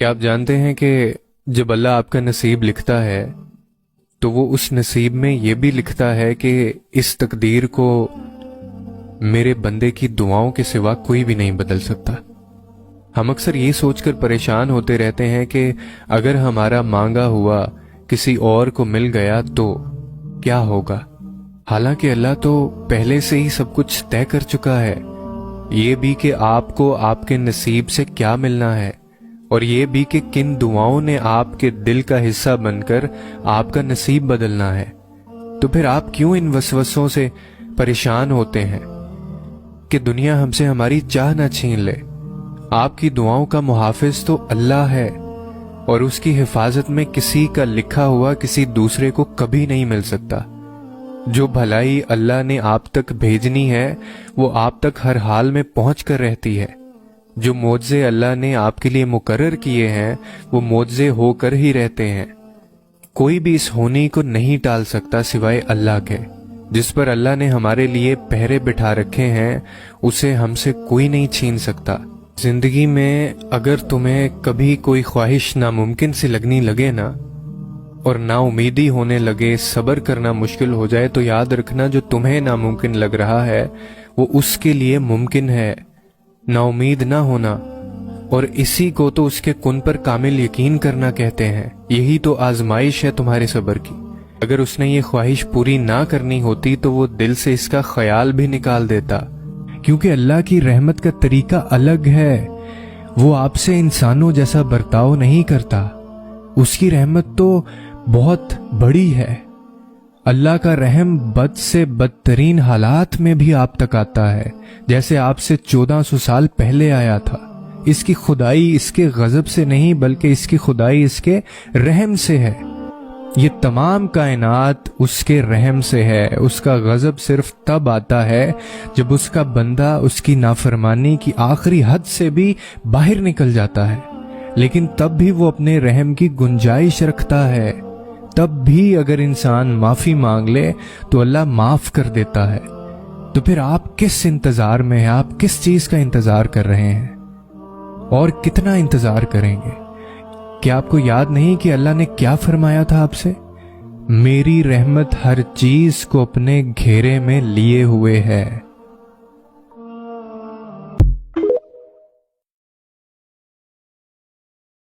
क्या आप जानते हैं कि जब अल्लाह आपका नसीब लिखता है तो वो उस नसीब में ये भी लिखता है कि इस तकदीर को मेरे बंदे की दुआओं के सिवा कोई भी नहीं बदल सकता। हम अक्सर ये सोचकर परेशान होते रहते हैं कि अगर हमारा मांगा हुआ किसी और को मिल गया तो क्या होगा, हालांकि अल्लाह तो पहले से ही सब कुछ तय कर चुका है। ये भी कि आपको आपके नसीब से क्या मिलना है, और ये भी कि किन दुआओं ने आपके दिल का हिस्सा बनकर आपका नसीब बदलना है। तो फिर आप क्यों इन वसवसों से परेशान होते हैं कि दुनिया हमसे हमारी चाह न छीन ले। आपकी दुआओं का मुहाफिज तो अल्लाह है, और उसकी हिफाजत में किसी का लिखा हुआ किसी दूसरे को कभी नहीं मिल सकता। जो भलाई अल्लाह ने आप तक भेजनी है वो आप तक हर हाल में पहुंच कर रहती है। जो मोज़े अल्लाह ने आपके लिए मुकर्रर किए हैं वो मोज़े होकर ही रहते हैं। कोई भी इस होनी को नहीं टाल सकता सिवाय अल्लाह के। जिस पर अल्लाह ने हमारे लिए पहरे बिठा रखे हैं उसे हमसे कोई नहीं छीन सकता। जिंदगी में अगर तुम्हें कभी कोई ख्वाहिश नामुमकिन सी लगने लगे ना, और ना उम्मीदी होने लगे, सब्र करना मुश्किल हो जाए, तो याद रखना जो तुम्हें नामुमकिन लग रहा है वो उसके लिए मुमकिन है। ना उम्मीद ना होना, और इसी को तो उसके कुन पर कामिल यकीन करना कहते हैं। यही तो आजमाइश है तुम्हारे सब्र की। अगर उसने ये ख्वाहिश पूरी ना करनी होती तो वो दिल से इसका ख्याल भी निकाल देता, क्योंकि अल्लाह की रहमत का तरीका अलग है। वो आपसे इंसानों जैसा बर्ताव नहीं करता। उसकी रहमत तो बहुत बड़ी है। अल्लाह का रहम बद से बदतरीन हालात में भी आप तक आता है, जैसे आपसे 1400 साल पहले आया था। इसकी खुदाई इसके गजब से नहीं बल्कि इसकी खुदाई इसके रहम से है। ये तमाम कायनात उसके रहम से है। उसका गजब सिर्फ तब आता है जब उसका बंदा उसकी नाफरमानी की आखिरी हद से भी बाहर निकल जाता है, लेकिन तब भी वो अपने रहम की गुंजाइश रखता है। तब भी अगर इंसान माफी मांग ले तो अल्लाह माफ कर देता है। तो फिर आप किस इंतजार में हैं? आप किस चीज का इंतजार कर रहे हैं और कितना इंतजार करेंगे? क्या आपको याद नहीं कि अल्लाह ने क्या फरमाया था आपसे? मेरी रहमत हर चीज को अपने घेरे में लिए हुए है।